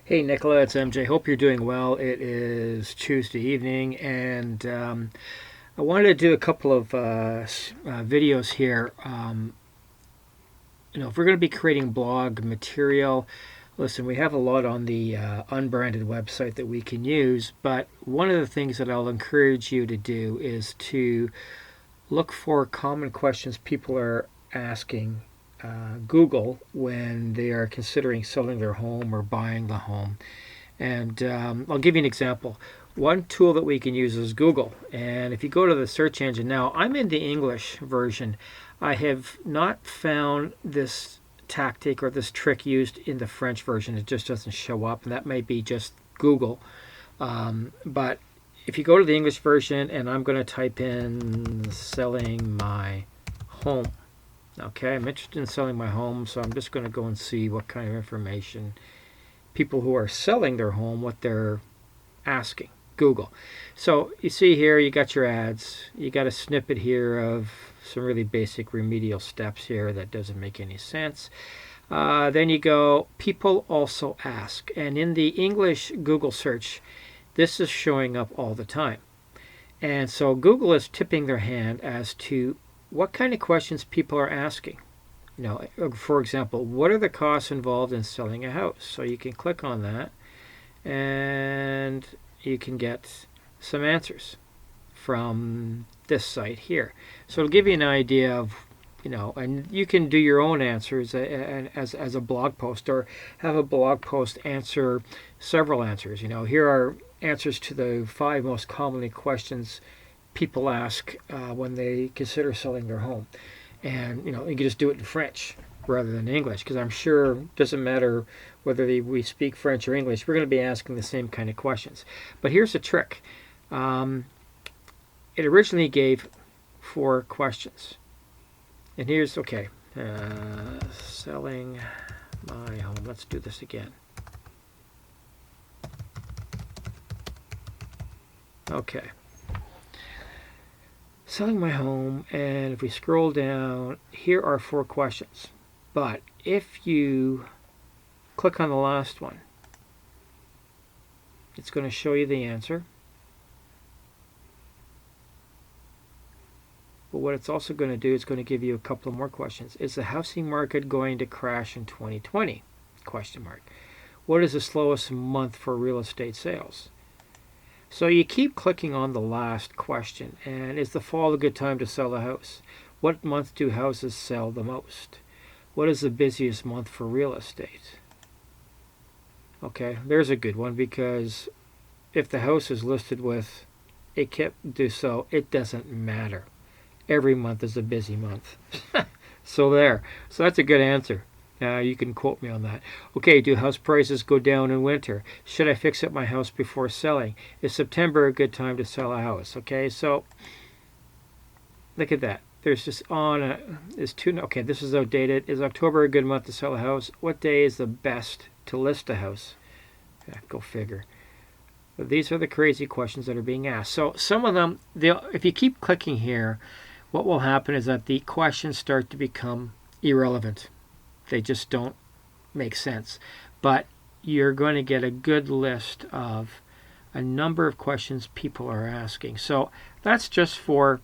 Hey Nicola, it's MJ. Hope you're doing well. It is Tuesday evening, and I wanted to do a couple of videos here. If we're going to be creating blog material, listen, we have a lot on the unbranded website that we can use, but one of the things that I'll encourage you to do is to look for common questions people are asking Google when they are considering selling their home or buying the home. And I'll give you an example. One tool that we can use is Google. And if you go to the search engine now, I'm in the English version. I have not found this tactic or this trick used in the French version. It just doesn't show up, and that may be just Google. But if you go to the English version, and I'm going to type in selling my home. Okay, I'm interested in selling my home, so I'm just going to go and see what kind of information people who are selling their home, what they're asking Google. So you see here, you got your ads. You got a snippet here of some really basic remedial steps here that doesn't make any sense. Then you go, people also ask. And in the English Google search, this is showing up all the time. And so Google is tipping their hand as to what kind of questions people are asking. For example, what are the costs involved in selling a house? So you can click on that and you can get some answers from this site here. So it'll give you an idea of, and you can do your own answers as a blog post, or have a blog post answer several answers. Here are answers to the 5 most commonly questions people ask when they consider selling their home. And you can just do it in French rather than English, because I'm sure it doesn't matter whether we speak French or English, we're going to be asking the same kind of questions. But here's the trick. It originally gave 4 questions. And here's, okay, selling my home. Let's do this again. Okay. Selling my home, and if we scroll down, here are 4 questions. But if you click on the last one, it's going to show you the answer. But what it's also going to do is going to give you a couple of more questions. Is the housing market going to crash in 2020? Question mark. What is the slowest month for real estate sales? So you keep clicking on the last question. And is the fall a good time to sell a house? What month do houses sell the most? What is the busiest month for real estate? Okay, there's a good one, because if the house is listed with it can't do so, it doesn't matter. Every month is a busy month. So there. So that's a good answer. You can quote me on that. Okay, do house prices go down in winter? Should I fix up my house before selling? Is September a good time to sell a house? Okay, so look at that. There's just okay, this is outdated. Is October a good month to sell a house? What day is the best to list a house? Yeah, go figure. But these are the crazy questions that are being asked. So some of them, if you keep clicking here, what will happen is that the questions start to become irrelevant. They just don't make sense. But you're going to get a good list of a number of questions people are asking. So that's just for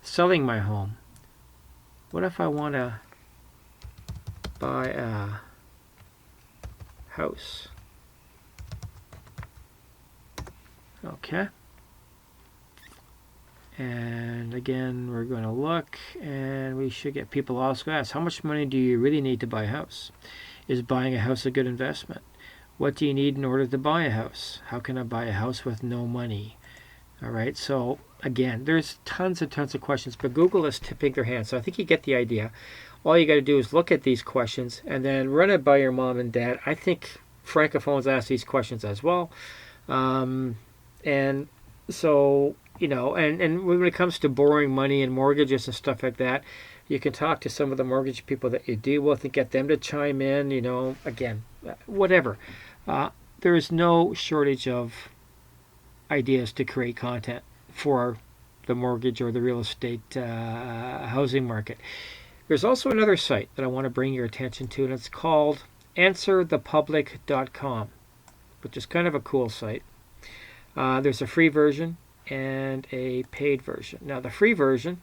selling my home. What if I want to buy a house? Okay. And again, we're going to look, and we should get people also ask, how much money do you really need to buy a house? Is buying a house a good investment? What do you need in order to buy a house? How can I buy a house with no money? All right, so again, there's tons and tons of questions, but Google is tipping their hand. So I think you get the idea. All you got to do is look at these questions and then run it by your mom and dad. I think francophones ask these questions as well. And so, and when it comes to borrowing money and mortgages and stuff like that, you can talk to some of the mortgage people that you deal with and get them to chime in, again, whatever. There is no shortage of ideas to create content for the mortgage or the real estate housing market. There's also another site that I want to bring your attention to, and it's called answerthepublic.com, which is kind of a cool site. There's a free version and a paid version. Now the free version,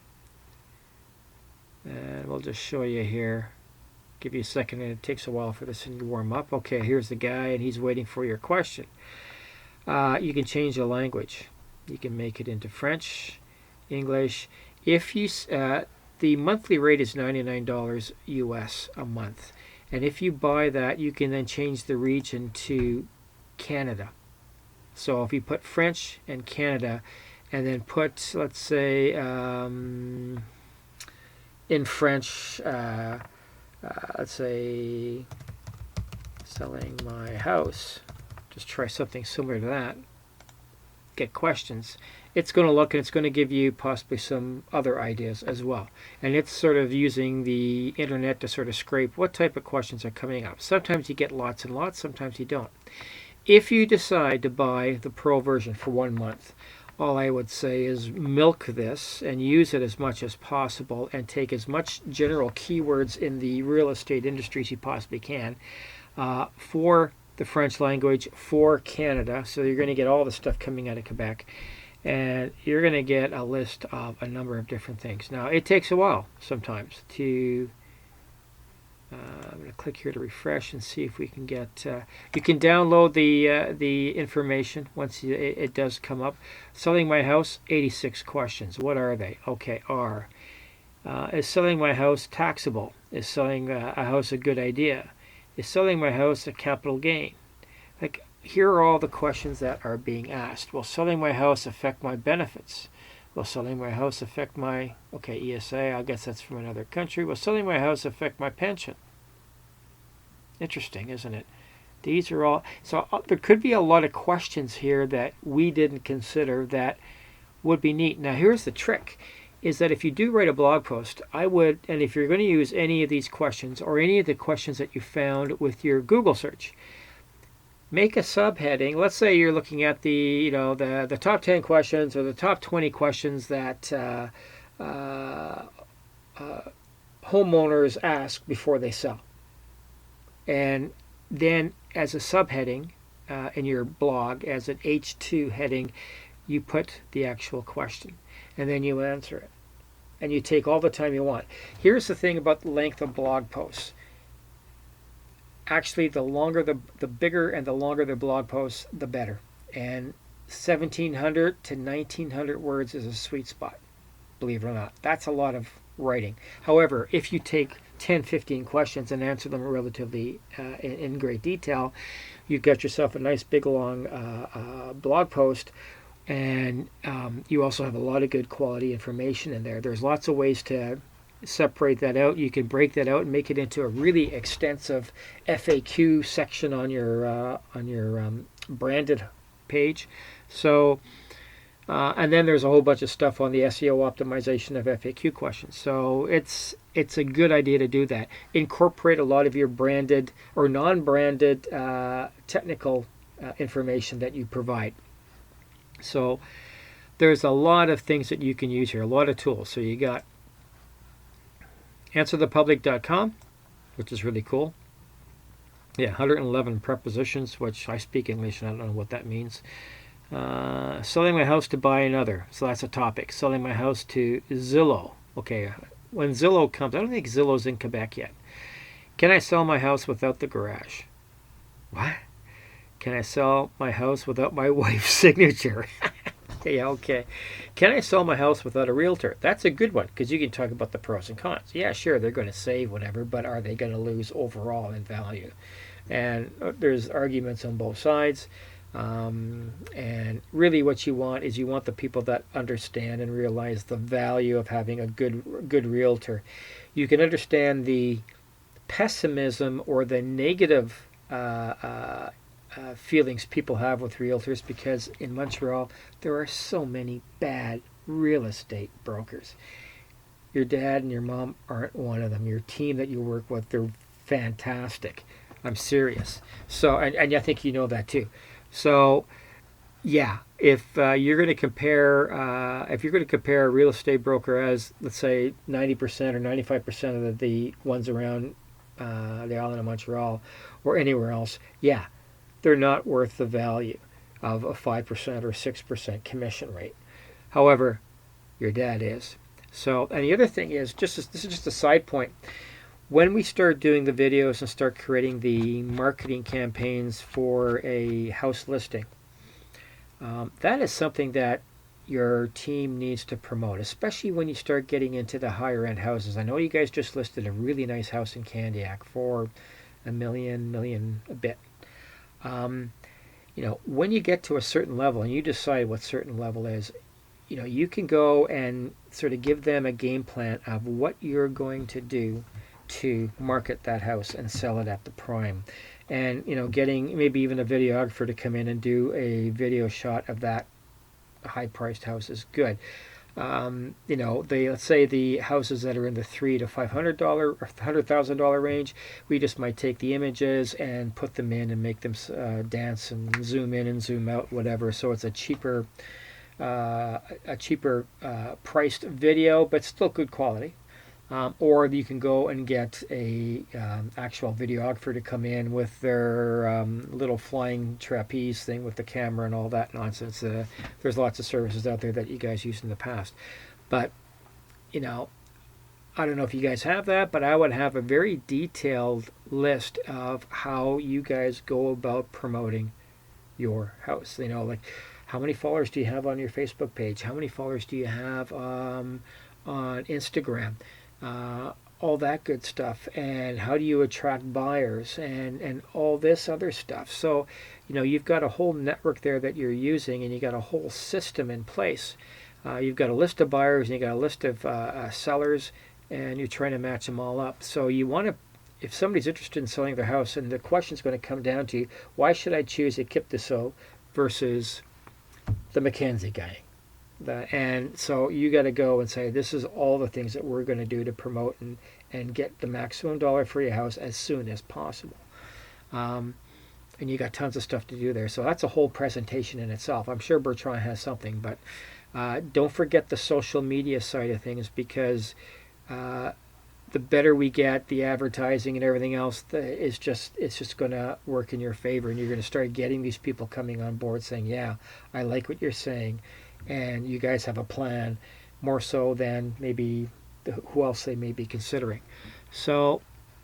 and we'll just show you here. Give you a second, and it takes a while for this thing to warm up. Okay, here's the guy, and he's waiting for your question. You can change the language. You can make it into French, English. If you the monthly rate is $99 US a month, and if you buy that, you can then change the region to Canada. So if you put French and Canada, and then put, let's say, in French, let's say, selling my house. Just try something similar to that. Get questions. It's going to look, and it's going to give you possibly some other ideas as well. And it's sort of using the internet to sort of scrape what type of questions are coming up. Sometimes you get lots and lots, sometimes you don't. If you decide to buy the Pro version for 1 month, all I would say is milk this and use it as much as possible, and take as much general keywords in the real estate industry as you possibly can for the French language, for Canada. So you're going to get all the stuff coming out of Quebec, and you're going to get a list of a number of different things. Now it takes a while sometimes to I'm going to click here to refresh and see if we can get you can download the information once it does come up. Selling my house, 86 questions. What are they? Okay, is selling my house taxable? Is selling a house a good idea? Is selling my house a capital gain? Like, here are all the questions that are being asked. Will selling my house affect my benefits? Will selling my house affect my, ESA, I guess that's from another country. Will selling my house affect my pension? Interesting, isn't it? These are all, so there could be a lot of questions here that we didn't consider that would be neat. Now here's the trick, is that if you do write a blog post, I would, and if you're going to use any of these questions or any of the questions that you found with your Google search, make a subheading. Let's say you're looking at the top 10 questions or the top 20 questions that homeowners ask before they sell. And then as a subheading in your blog, as an H2 heading, you put the actual question, and then you answer it. And you take all the time you want. Here's the thing about the length of blog posts. Actually, the longer, the bigger and the longer the blog posts, the better. And 1,700 to 1,900 words is a sweet spot, believe it or not. That's a lot of writing. However, if you take 10, 15 questions and answer them relatively in great detail, you've got yourself a nice big long blog post, and you also have a lot of good quality information in there. There's lots of ways to separate that out. You can break that out and make it into a really extensive FAQ section on your branded page. So and then there's a whole bunch of stuff on the SEO optimization of FAQ questions. So it's a good idea to do that. Incorporate a lot of your branded or non-branded technical information that you provide. So there's a lot of things that you can use here, a lot of tools. So you got answerthepublic.com, which is really cool. Yeah, 111 prepositions, which I speak English and I don't know what that means. Selling my house to buy another. So that's a topic. Selling my house to Zillow. Okay, when Zillow comes, I don't think Zillow's in Quebec yet. Can I sell my house without the garage? What? Can I sell my house without my wife's signature? Yeah, okay. Can I sell my house without a realtor? That's a good one, because you can talk about the pros and cons. Yeah, sure, they're going to save whatever, but are they going to lose overall in value? And there's arguments on both sides. And really what you want is you want the people that understand and realize the value of having a good realtor. You can understand the pessimism or the negative feelings people have with realtors, because in Montreal there are so many bad real estate brokers. Your dad and your mom aren't one of them. Your team that you work with, they're fantastic. I'm serious. So, and I think you know that too. So, yeah, if you're going to compare, a real estate broker as, let's say, 90% or 95% of the ones around the island of Montreal, or anywhere else, yeah, they're not worth the value of a 5% or 6% commission rate. However, your dad is. So, and the other thing is, this is just a side point. When we start doing the videos and start creating the marketing campaigns for a house listing, that is something that your team needs to promote, especially when you start getting into the higher end houses. I know you guys just listed a really nice house in Candiac for $1 million a bit. When you get to a certain level and you decide what certain level is, you can go and sort of give them a game plan of what you're going to do to market that house and sell it at the prime. And, getting maybe even a videographer to come in and do a video shot of that high-priced house is good. Let's say the houses that are in the $300 to $500 or $100,000 range, we just might take the images and put them in and make them dance and zoom in and zoom out, whatever. So it's a cheaper priced video, but still good quality. Or you can go and get a actual videographer to come in with their little flying trapeze thing with the camera and all that nonsense. There's lots of services out there that you guys used in the past. But, I don't know if you guys have that, but I would have a very detailed list of how you guys go about promoting your house. Like how many followers do you have on your Facebook page? How many followers do you have on Instagram? All that good stuff, and how do you attract buyers and all this other stuff. So you've got a whole network there that you're using, and you got a whole system in place. You've got a list of buyers and you got a list of sellers, and you're trying to match them all up. So you want to, if somebody's interested in selling their house, and the question is going to come down to, why should I choose a Kip Dussault versus the Mackenzie guy? And so you got to go and say, this is all the things that we're going to do to promote and get the maximum dollar for your house as soon as possible. And you got tons of stuff to do there. So that's a whole presentation in itself. I'm sure Bertrand has something, but don't forget the social media side of things, because the better we get, the advertising and everything else, it's just going to work in your favor, and you're going to start getting these people coming on board saying, yeah, I like what you're saying. And you guys have a plan, more so than maybe who else they may be considering. So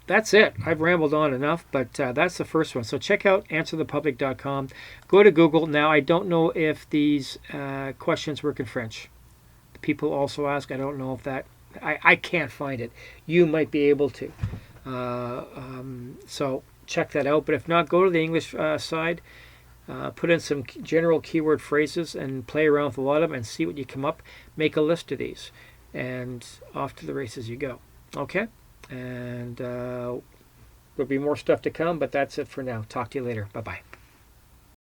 that's it. I've rambled on enough, but that's the first one. So check out answerthepublic.com. Go to Google. Now, I don't know if these questions work in French. People also ask. I don't know if that... I can't find it. You might be able to. So check that out. But if not, go to the English side. Put in some general keyword phrases and play around with a lot of them and see what you come up. Make a list of these, and off to the races you go. Okay? And there'll be more stuff to come, but that's it for now. Talk to you later. Bye-bye.